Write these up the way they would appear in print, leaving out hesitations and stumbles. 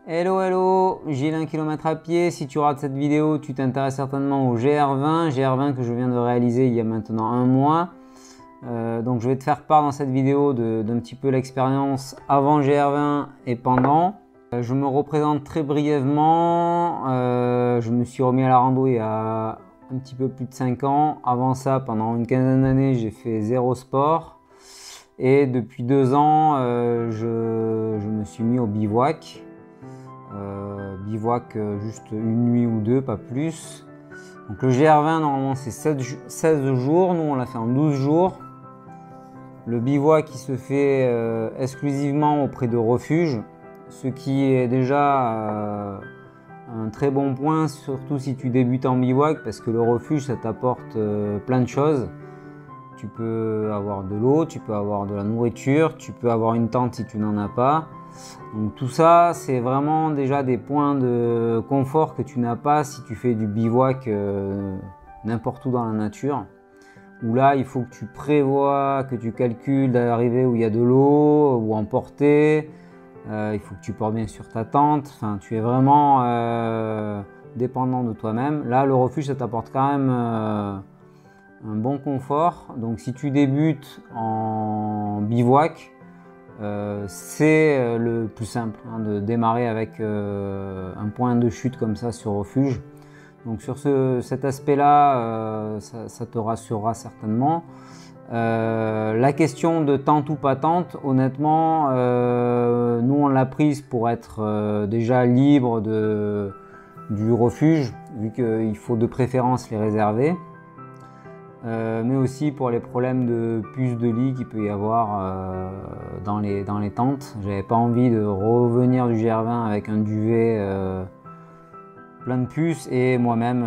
Hello hello, Gilles 1 km à pied. Si tu rates cette vidéo, tu t'intéresses certainement au GR20 que je viens de réaliser il y a maintenant un mois. Donc je vais te faire part dans cette vidéo d'un petit peu l'expérience avant GR20 et pendant. Je me représente très brièvement. Je me suis remis à la rando il y a un petit peu plus de 5 ans. Avant ça, pendant une quinzaine d'années, j'ai fait zéro sport. Et depuis 2 ans, je me suis mis au bivouac. Bivouac juste une nuit ou deux, pas plus. Donc le GR20 normalement c'est 16 jours, nous on l'a fait en 12 jours. Le bivouac qui se fait exclusivement auprès de refuges, ce qui est déjà un très bon point, surtout si tu débutes en bivouac, parce que le refuge ça t'apporte plein de choses. Tu peux avoir de l'eau, tu peux avoir de la nourriture, tu peux avoir une tente si tu n'en as pas. Donc tout ça, c'est vraiment déjà des points de confort que tu n'as pas si tu fais du bivouac n'importe où dans la nature. Où là, il faut que tu prévois, que tu calcules d'arriver où il y a de l'eau, où emporter. Il faut que tu portes bien sûr ta tente. Enfin, tu es vraiment dépendant de toi-même. Là, le refuge, ça t'apporte quand même un bon confort. Donc si tu débutes en bivouac, c'est le plus simple de démarrer avec un point de chute comme ça sur refuge. Donc sur cet aspect là ça te rassurera certainement. La question de tente ou pas tente, honnêtement nous on l'a prise pour être déjà libre du refuge, vu qu'il faut de préférence les réserver. Mais aussi pour les problèmes de puces de lit qu'il peut y avoir dans les tentes. J'avais pas envie de revenir du GR20 avec un duvet plein de puces et moi-même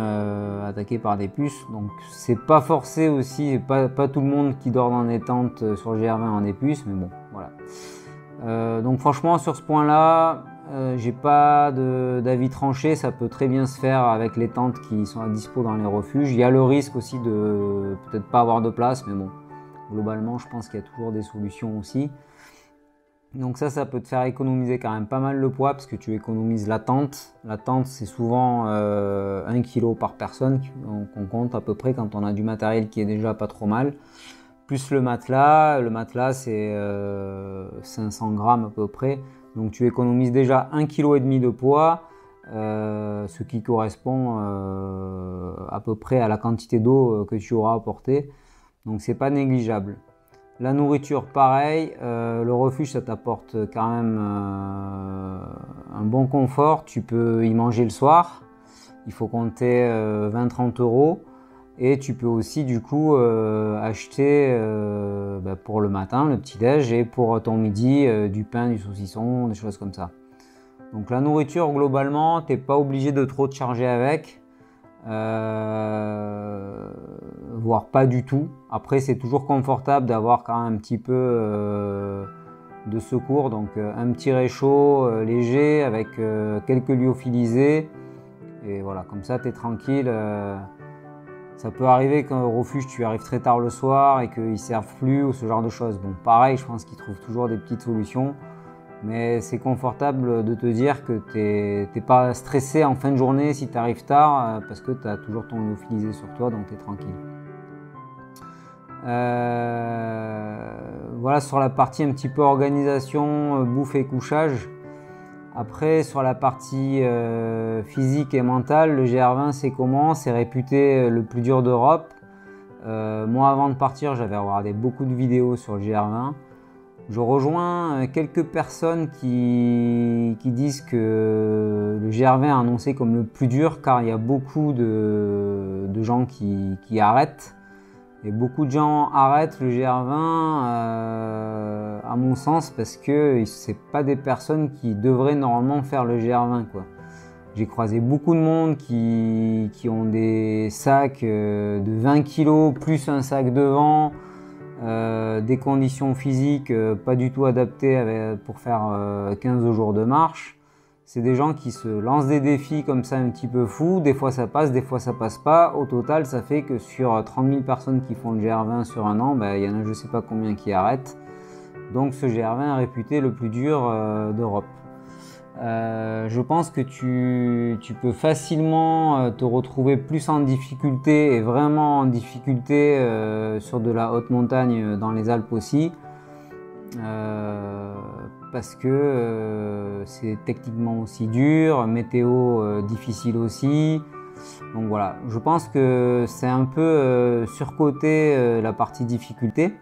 attaqué par des puces. Donc c'est pas forcé aussi, pas tout le monde qui dort dans des tentes sur le GR20 en des puces, mais bon, voilà. Donc franchement sur ce point-là, j'ai pas d'avis tranché, ça peut très bien se faire avec les tentes qui sont à dispo dans les refuges. Il y a le risque aussi de peut-être pas avoir de place, mais bon, globalement je pense qu'il y a toujours des solutions aussi. Donc ça peut te faire économiser quand même pas mal le poids parce que tu économises la tente. La tente c'est souvent 1 kg par personne qu'on compte à peu près quand on a du matériel qui est déjà pas trop mal. Plus le matelas c'est 500 grammes à peu près. Donc tu économises déjà 1,5 kg de poids, ce qui correspond à peu près à la quantité d'eau que tu auras apportée. Donc c'est pas négligeable. La nourriture pareil, le refuge ça t'apporte quand même un bon confort. Tu peux y manger le soir, il faut compter 20-30 euros. Et tu peux aussi du coup acheter pour le matin, le petit-déj, et pour ton midi, du pain, du saucisson, des choses comme ça. Donc la nourriture, globalement, tu n'es pas obligé de trop te charger avec, voire pas du tout. Après, c'est toujours confortable d'avoir quand même un petit peu de secours. Donc un petit réchaud léger avec quelques lyophilisés. Et voilà, comme ça, tu es tranquille. Ça peut arriver qu'au refuge tu arrives très tard le soir et qu'ils ne servent plus ou ce genre de choses. Bon, pareil, je pense qu'ils trouvent toujours des petites solutions. Mais c'est confortable de te dire que tu n'es pas stressé en fin de journée si tu arrives tard parce que tu as toujours ton lyophilisé sur toi, donc tu es tranquille. Voilà sur la partie un petit peu organisation, bouffe et couchage. Après, sur la partie physique et mentale, le GR20 c'est comment? C'est réputé le plus dur d'Europe. Moi avant de partir, j'avais regardé beaucoup de vidéos sur le GR20. Je rejoins quelques personnes qui disent que le GR20 est annoncé comme le plus dur car il y a beaucoup de gens qui arrêtent. Et beaucoup de gens arrêtent le GR20 à mon sens parce que c'est pas des personnes qui devraient normalement faire le GR20 quoi. J'ai croisé beaucoup de monde qui ont des sacs de 20 kg plus un sac devant, des conditions physiques pas du tout adaptées pour faire 15 jours de marche. C'est des gens qui se lancent des défis comme ça un petit peu fous. Des fois ça passe, des fois ça passe pas. Au total, ça fait que sur 30 000 personnes qui font le GR20 sur un an, il y en a je sais pas combien qui arrêtent. Donc ce GR20 est réputé le plus dur d'Europe. Je pense que tu peux facilement te retrouver plus en difficulté et vraiment en difficulté sur de la haute montagne dans les Alpes aussi, parce que c'est techniquement aussi dur, météo difficile aussi. Donc voilà, je pense que c'est un peu surcoté la partie difficulté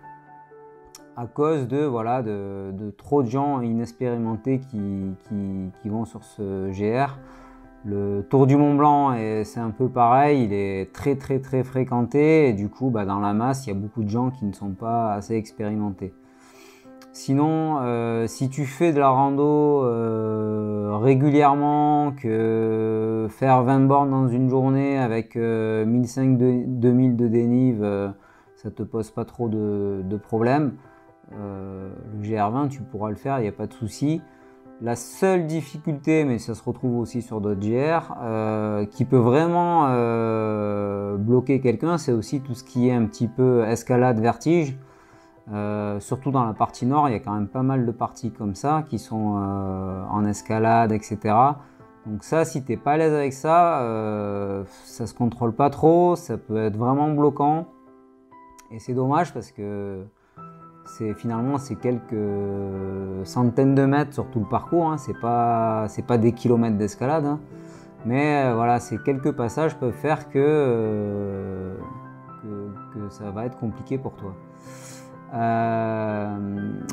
à cause de trop de gens inexpérimentés qui vont sur ce GR. Le Tour du Mont Blanc, c'est un peu pareil, il est très fréquenté et du coup dans la masse il y a beaucoup de gens qui ne sont pas assez expérimentés. Sinon, si tu fais de la rando régulièrement, que faire 20 bornes dans une journée avec 1500-2000 de dénive, ça te pose pas trop de problèmes. Le GR20, tu pourras le faire, il n'y a pas de souci. La seule difficulté, mais ça se retrouve aussi sur d'autres GR, qui peut vraiment bloquer quelqu'un, c'est aussi tout ce qui est un petit peu escalade, vertige. Surtout dans la partie nord, il y a quand même pas mal de parties comme ça qui sont en escalade, etc. Donc ça, si tu n'es pas à l'aise avec ça, ça se contrôle pas trop, ça peut être vraiment bloquant. Et c'est dommage parce que finalement c'est quelques centaines de mètres sur tout le parcours, hein. C'est pas des kilomètres d'escalade, hein. Mais voilà, ces quelques passages peuvent faire que ça va être compliqué pour toi.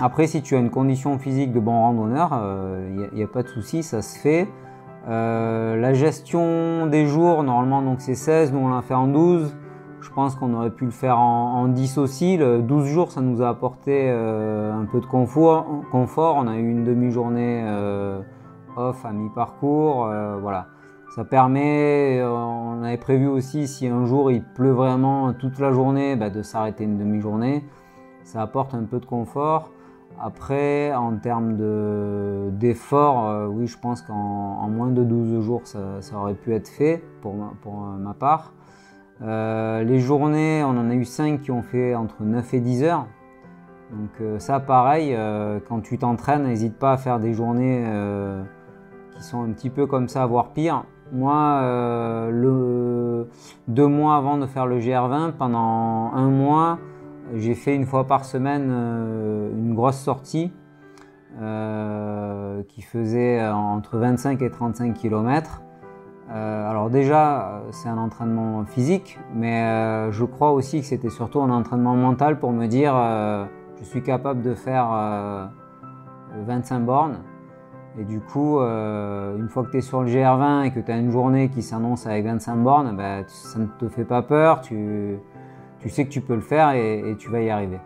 Après, si tu as une condition physique de bon randonneur, il n'y a pas de souci, ça se fait. La gestion des jours, normalement donc c'est 16, nous on l'a fait en 12. Je pense qu'on aurait pu le faire en 10 aussi. Le 12 jours, ça nous a apporté un peu de confort. On a eu une demi-journée off à mi-parcours. Voilà. Ça permet, on avait prévu aussi, si un jour il pleut vraiment toute la journée, de s'arrêter une demi-journée. Ça apporte un peu de confort. Après, en termes d'effort, oui, je pense qu'en moins de 12 jours, ça aurait pu être fait pour ma part. Les journées, on en a eu 5 qui ont fait entre 9 et 10 heures. Donc ça, pareil, quand tu t'entraînes, n'hésite pas à faire des journées qui sont un petit peu comme ça, voire pire. Moi, 2 mois avant de faire le GR20, pendant 1 mois, j'ai fait une fois par semaine une grosse sortie qui faisait entre 25 et 35 km. Alors déjà, c'est un entraînement physique, mais je crois aussi que c'était surtout un entraînement mental pour me dire je suis capable de faire 25 bornes. Et du coup, une fois que tu es sur le GR20 et que tu as une journée qui s'annonce avec 25 bornes, ça ne te fait pas peur, tu sais que tu peux le faire et tu vas y arriver.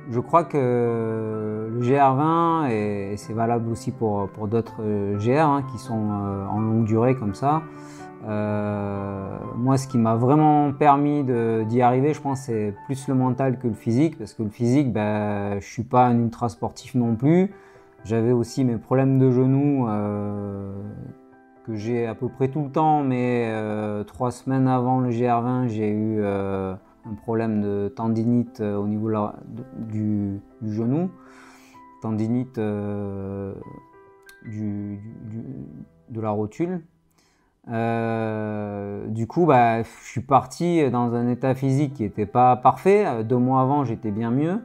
Je crois que le GR20, et c'est valable aussi pour d'autres GR qui sont en longue durée comme ça, moi ce qui m'a vraiment permis d'y arriver, je pense c'est plus le mental que le physique, parce que le physique, je ne suis pas un ultra sportif non plus. J'avais aussi mes problèmes de genoux que j'ai à peu près tout le temps, mais 3 semaines avant le GR20, j'ai eu un problème de tendinite au niveau du genou, tendinite de la rotule. Du coup, je suis parti dans un état physique qui n'était pas parfait. 2 mois avant, j'étais bien mieux.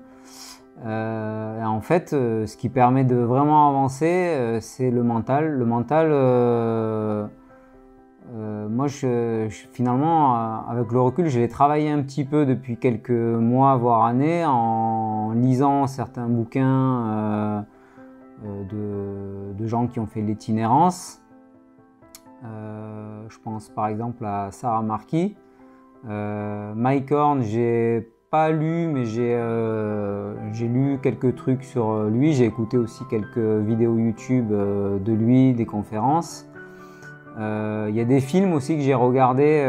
Et en fait, ce qui permet de vraiment avancer, c'est le mental. Le mental, moi, finalement, avec le recul, je l'ai travaillé un petit peu depuis quelques mois, voire années, en lisant certains bouquins de gens qui ont fait l'itinérance. Je pense par exemple à Sarah Marquis. Mike Horn, j'ai pas lu, mais j'ai lu quelques trucs sur lui. J'ai écouté aussi quelques vidéos YouTube de lui, des conférences. Il y a des films aussi que j'ai regardés,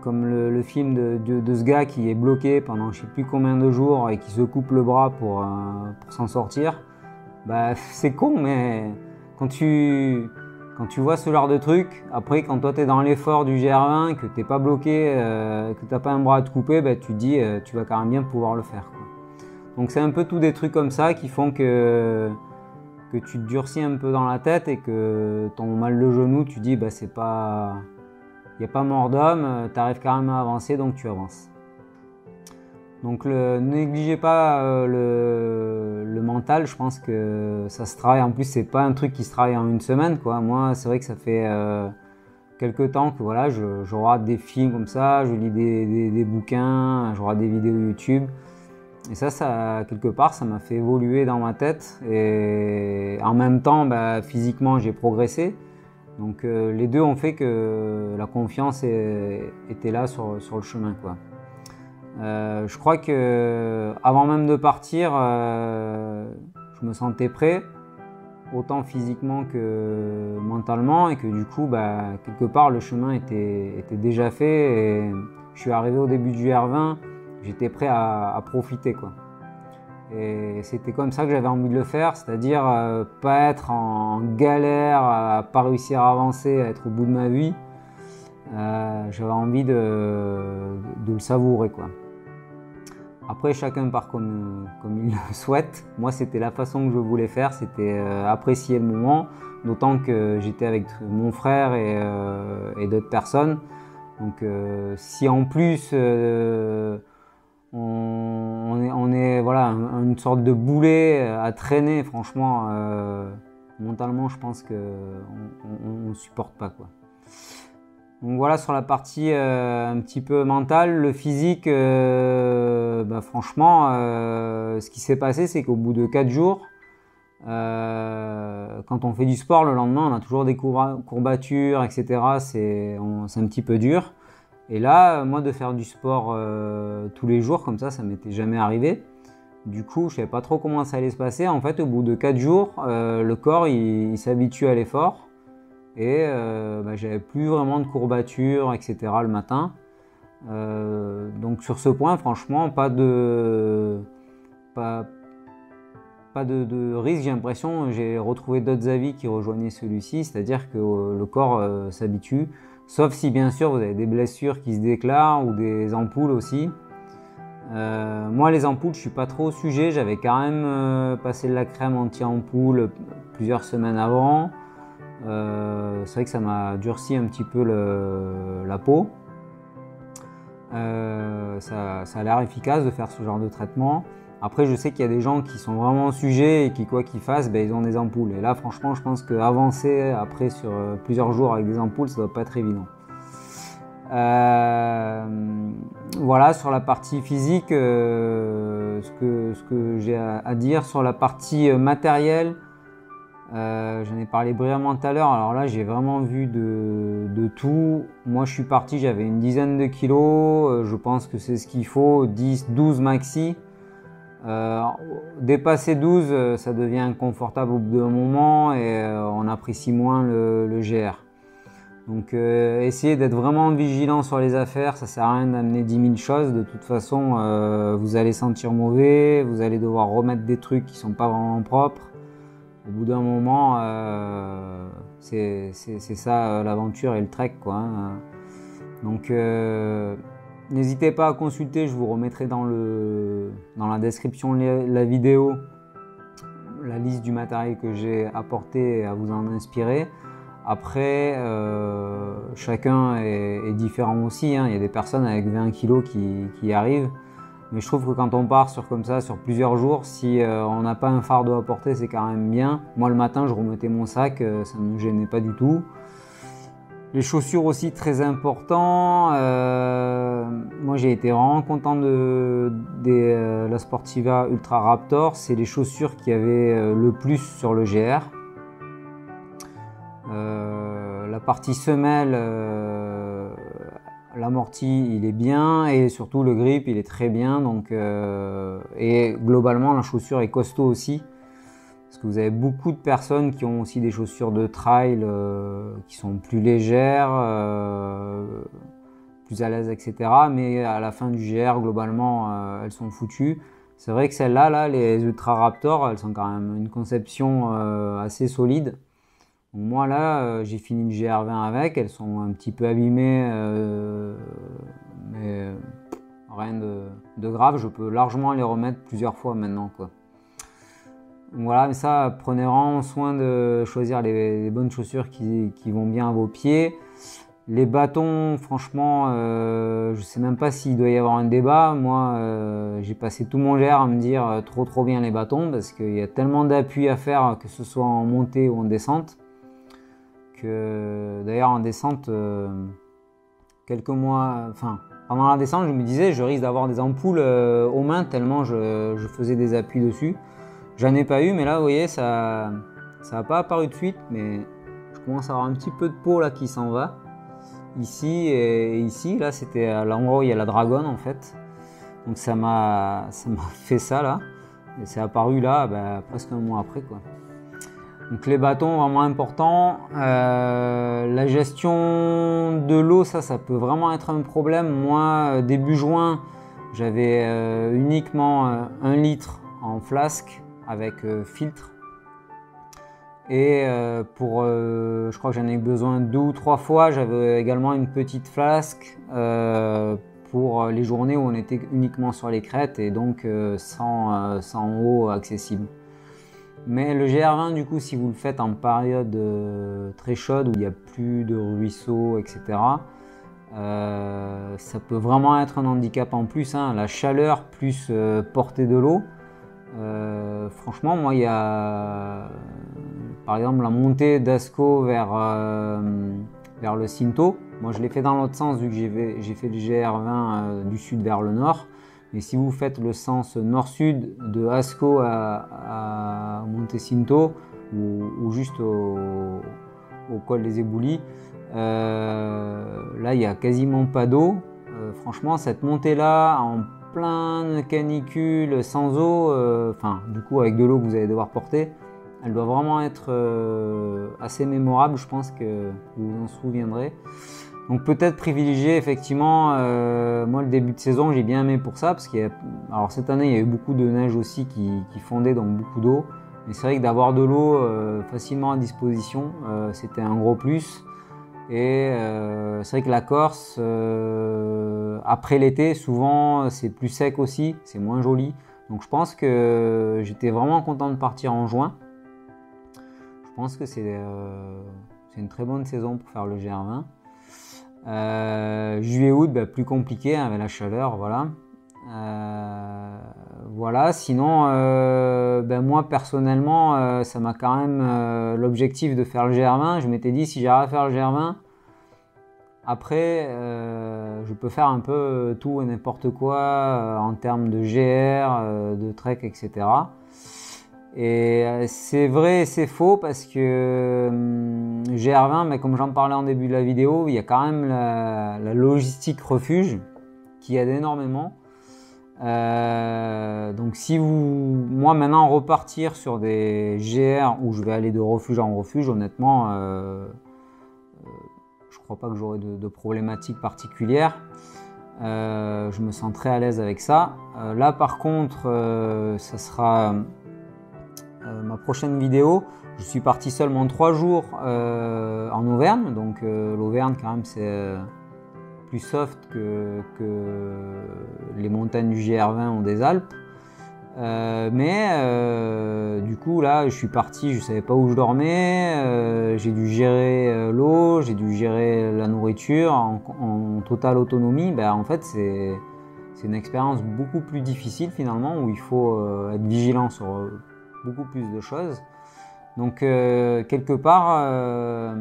comme le film de ce gars qui est bloqué pendant je sais plus combien de jours et qui se coupe le bras pour s'en sortir. C'est con, mais quand tu vois ce genre de truc, après quand toi tu es dans l'effort du GR20, que t'es pas bloqué, que t'as pas un bras à te couper, tu te dis tu vas quand même bien pouvoir le faire, quoi. Donc c'est un peu tous des trucs comme ça qui font que que tu te durcis un peu dans la tête et que ton mal de genou, tu dis, bah, c'est pas, il n'y a pas mort d'homme, tu arrives quand même à avancer, donc tu avances. Donc ne négligez pas le mental, je pense que ça se travaille. En plus, c'est pas un truc qui se travaille en une semaine, quoi. Moi, c'est vrai que ça fait quelques temps que voilà, je regarde des films comme ça, je lis des bouquins, je regarde des vidéos YouTube. Et ça quelque part, ça m'a fait évoluer dans ma tête. Et en même temps, bah, physiquement, j'ai progressé. Donc les deux ont fait que la confiance était là sur le chemin, quoi. Je crois que avant même de partir, je me sentais prêt, autant physiquement que mentalement, et que du coup, bah, quelque part, le chemin était déjà fait. Et je suis arrivé au début du R20, j'étais prêt à profiter, quoi. Et c'était comme ça que j'avais envie de le faire, c'est-à-dire pas être en galère, à pas réussir à avancer, à être au bout de ma vie. J'avais envie de le savourer, quoi. Après, chacun part comme il le souhaite. Moi, c'était la façon que je voulais faire, c'était apprécier le moment, d'autant que j'étais avec mon frère et d'autres personnes. Donc, si en plus on est voilà, une sorte de boulet à traîner, franchement, mentalement, je pense qu'on ne supporte pas, quoi. Donc voilà, sur la partie un petit peu mentale, le physique, bah, franchement, ce qui s'est passé, c'est qu'au bout de 4 jours, quand on fait du sport, le lendemain, on a toujours des courbatures, etc. C'est un petit peu dur. Et là, moi, de faire du sport tous les jours, comme ça m'était jamais arrivé. Du coup, je savais pas trop comment ça allait se passer. En fait, au bout de 4 jours, le corps, il s'habitue à l'effort. Et bah, j'avais plus vraiment de courbatures, etc. le matin. Donc sur ce point, franchement, pas de risque. J'ai l'impression, j'ai retrouvé d'autres avis qui rejoignaient celui-ci, c'est-à-dire que le corps s'habitue, sauf si bien sûr vous avez des blessures qui se déclarent ou des ampoules aussi. Moi, les ampoules, je suis pas trop au sujet. J'avais quand même passé de la crème anti-ampoule plusieurs semaines avant. C'est vrai que ça m'a durci un petit peu la peau. Ça a l'air efficace de faire ce genre de traitement. Après, je sais qu'il y a des gens qui sont vraiment sujets et qui, quoi qu'ils fassent, ben, ils ont des ampoules. Et là, franchement, je pense qu'avancer après sur plusieurs jours avec des ampoules, ça doit pas être évident. Voilà, sur la partie physique, ce que j'ai à dire. Sur la partie matérielle, j'en ai parlé brièvement tout à l'heure. Alors là, j'ai vraiment vu de tout. Moi, je suis parti, j'avais une dizaine de kilos. Je pense que c'est ce qu'il faut, 10, 12 maxi. Dépasser 12, ça devient inconfortable au bout d'un moment et on apprécie moins le GR. Donc essayez d'être vraiment vigilant sur les affaires, ça sert à rien d'amener 10 000 choses, de toute façon vous allez sentir mauvais, vous allez devoir remettre des trucs qui sont pas vraiment propres. Au bout d'un moment, c'est ça l'aventure et le trek, quoi, hein. Donc n'hésitez pas à consulter, je vous remettrai dans la description de la vidéo la liste du matériel que j'ai apporté à vous en inspirer. Après, chacun est différent aussi, hein. Il y a des personnes avec 20 kg qui y arrivent. Mais je trouve que quand on part sur plusieurs jours, si on n'a pas un fardeau à porter, c'est quand même bien. Moi, le matin, je remettais mon sac, ça ne me gênait pas du tout. Les chaussures aussi, très important. Moi, j'ai été vraiment content de la Sportiva Ultra Raptor. C'est les chaussures qui avaient le plus sur le GR. La partie semelle, l'amorti il est bien et surtout le grip il est très bien, donc et globalement la chaussure est costaud aussi parce que vous avez beaucoup de personnes qui ont aussi des chaussures de trail qui sont plus légères, plus à l'aise, etc. mais à la fin du GR globalement elles sont foutues. C'est vrai que celles-là, les Ultra Raptor, elles sont quand même une conception assez solide. Moi là, j'ai fini le GR20 avec, elles sont un petit peu abîmées, mais rien de grave, je peux largement les remettre plusieurs fois maintenant, quoi. Voilà, mais ça, prenez vraiment soin de choisir les bonnes chaussures qui vont bien à vos pieds. Les bâtons, franchement, je sais même pas s'il doit y avoir un débat. Moi, j'ai passé tout mon GR à me dire trop bien les bâtons parce qu'il y a tellement d'appui à faire, que ce soit en montée ou en descente, que d'ailleurs en descente, quelques mois, enfin pendant la descente, je me disais je risque d'avoir des ampoules aux mains tellement je faisais des appuis dessus. J'en ai pas eu, mais là, vous voyez, ça n'a pas apparu de suite, mais je commence à avoir un petit peu de peau là qui s'en va. Ici et ici, là, c'était à l'endroit où il y a la dragonne en fait. Donc ça m'a fait ça là. Et c'est apparu là, presque un mois après quoi. Donc les bâtons, vraiment importants. La gestion de l'eau, ça peut vraiment être un problème. Moi, début juin, j'avais uniquement 1 litre en flasque avec filtre, et je crois que j'en ai eu besoin 2 ou 3 fois. J'avais également une petite flasque pour les journées où on était uniquement sur les crêtes et donc sans eau accessible. Mais le GR20, du coup, si vous le faites en période très chaude où il n'y a plus de ruisseaux, etc., ça peut vraiment être un handicap en plus, hein. La chaleur plus portée de l'eau. Franchement, moi, il y a par exemple la montée d'Ascaux vers le Cinto. Moi, je l'ai fait dans l'autre sens vu que j'ai fait le GR20 du sud vers le nord. Mais si vous faites le sens nord-sud de Ascaux à Monte-Cinto ou juste au col des Éboulis, là, il n'y a quasiment pas d'eau. Franchement, cette montée-là, en pleine canicule, sans eau, du coup avec de l'eau que vous allez devoir porter, elle doit vraiment être assez mémorable, je pense que vous vous en souviendrez. Donc peut-être privilégier effectivement, moi le début de saison j'ai bien aimé pour ça, parce alors cette année il y a eu beaucoup de neige aussi qui fondait, donc beaucoup d'eau, mais c'est vrai que d'avoir de l'eau facilement à disposition, c'était un gros plus. Et c'est vrai que la Corse, après l'été, souvent c'est plus sec aussi, c'est moins joli. Donc je pense que j'étais vraiment content de partir en juin. Je pense que c'est une très bonne saison pour faire le GR20. Juillet-août, plus compliqué avec la chaleur, voilà. Voilà, sinon, moi personnellement, ça m'a quand même l'objectif de faire le GR20. Je m'étais dit, si j'arrive à faire le GR20, après, je peux faire un peu tout et n'importe quoi en termes de GR, de trek, etc. Et c'est vrai et c'est faux parce que GR20, comme j'en parlais en début de la vidéo, il y a quand même la logistique refuge qui aide énormément. Donc si moi maintenant repartir sur des GR où je vais aller de refuge en refuge, honnêtement, je crois pas que j'aurai de problématiques particulières. Je me sens très à l'aise avec ça. Là par contre, ça sera ma prochaine vidéo. Je suis parti seulement 3 jours en Auvergne, donc l'Auvergne quand même c'est plus soft que les montagnes du GR20 ou des Alpes. Du coup là je suis parti, je savais pas où je dormais, j'ai dû gérer l'eau, j'ai dû gérer la nourriture en totale autonomie. En fait c'est une expérience beaucoup plus difficile finalement, où il faut être vigilant sur beaucoup plus de choses. Donc quelque part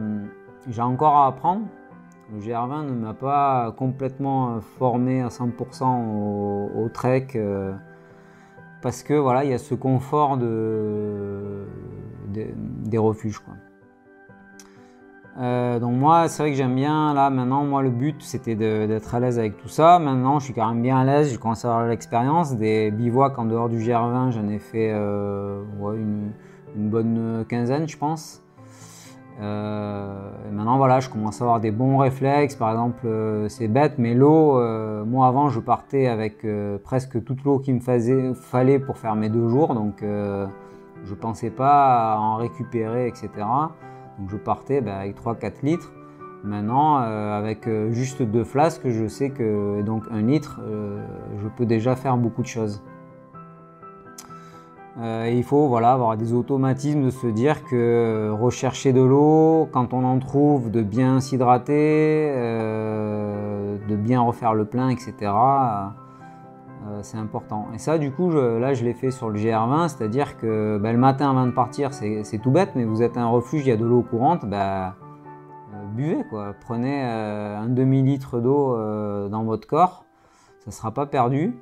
j'ai encore à apprendre. Le GR20 ne m'a pas complètement formé à 100% au trek, parce que voilà, il y a ce confort des refuges, quoi. Donc moi c'est vrai que j'aime bien, là maintenant moi le but c'était d'être à l'aise avec tout ça. Maintenant je suis quand même bien à l'aise, je commence à avoir l'expérience. Des bivouacs en dehors du GR20 j'en ai fait une bonne quinzaine je pense. Maintenant voilà, je commence à avoir des bons réflexes. Par exemple, c'est bête, mais l'eau, moi avant je partais avec presque toute l'eau qu'il me fallait pour faire mes 2 jours, donc je pensais pas à en récupérer, etc. Donc je partais avec 3-4 litres. Maintenant, avec juste 2 flasques, je sais que donc 1 litre, je peux déjà faire beaucoup de choses. Et il faut voilà, avoir des automatismes, de se dire que rechercher de l'eau, quand on en trouve, de bien s'hydrater, de bien refaire le plein, etc. C'est important. Et ça, du coup, là, je l'ai fait sur le GR20, c'est-à-dire que le matin avant de partir, c'est tout bête, mais vous êtes à un refuge, il y a de l'eau courante, buvez quoi. Prenez un demi-litre d'eau dans votre corps, ça ne sera pas perdu.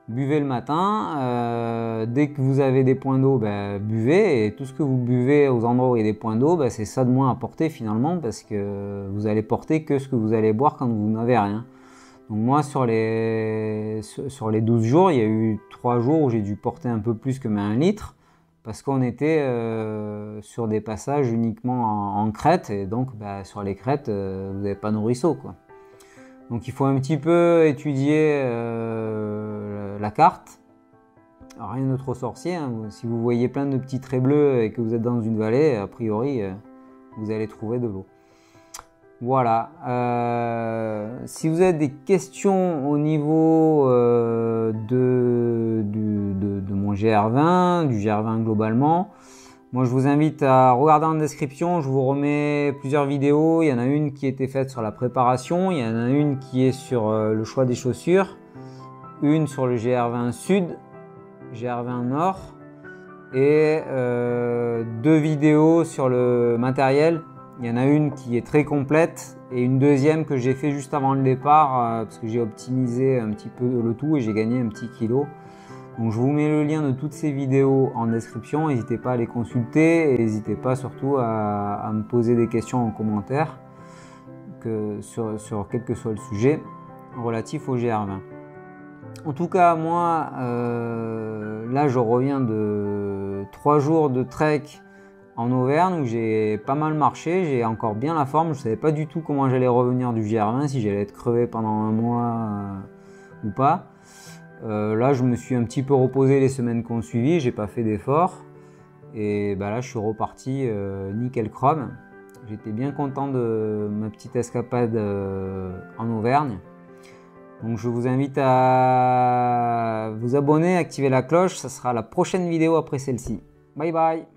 Buvez le matin, dès que vous avez des points d'eau, buvez, et tout ce que vous buvez aux endroits où il y a des points d'eau, c'est ça de moins à porter finalement, parce que vous allez porter que ce que vous allez boire quand vous n'avez rien. Donc moi sur les 12 jours, il y a eu 3 jours où j'ai dû porter un peu plus que 1 litre, parce qu'on était sur des passages uniquement en crête, et donc sur les crêtes, vous n'avez pas de ruisseau, quoi. Donc il faut un petit peu étudier la carte. Alors, rien de trop sorcier, hein. Si vous voyez plein de petits traits bleus et que vous êtes dans une vallée, a priori, vous allez trouver de l'eau. Voilà. Si vous avez des questions au niveau de mon GR20, du GR20 globalement, moi je vous invite à regarder en description, je vous remets plusieurs vidéos. Il y en a une qui a été faite sur la préparation, il y en a une qui est sur le choix des chaussures, une sur le GR20 Sud, GR20 Nord, et 2 vidéos sur le matériel. Il y en a une qui est très complète et une deuxième que j'ai fait juste avant le départ parce que j'ai optimisé un petit peu le tout et j'ai gagné un petit kilo. Donc je vous mets le lien de toutes ces vidéos en description, n'hésitez pas à les consulter et n'hésitez pas surtout à me poser des questions en commentaire sur quel que soit le sujet relatif au GR20. En tout cas, moi, là je reviens de 3 jours de trek en Auvergne où j'ai pas mal marché, j'ai encore bien la forme. Je ne savais pas du tout comment j'allais revenir du GR20, si j'allais être crevé pendant un mois ou pas. Là je me suis un petit peu reposé les semaines qui ont suivi, j'ai pas fait d'efforts. Et là je suis reparti nickel chrome. J'étais bien content de ma petite escapade en Auvergne. Donc je vous invite à vous abonner, activer la cloche, ça sera la prochaine vidéo après celle-ci. Bye bye!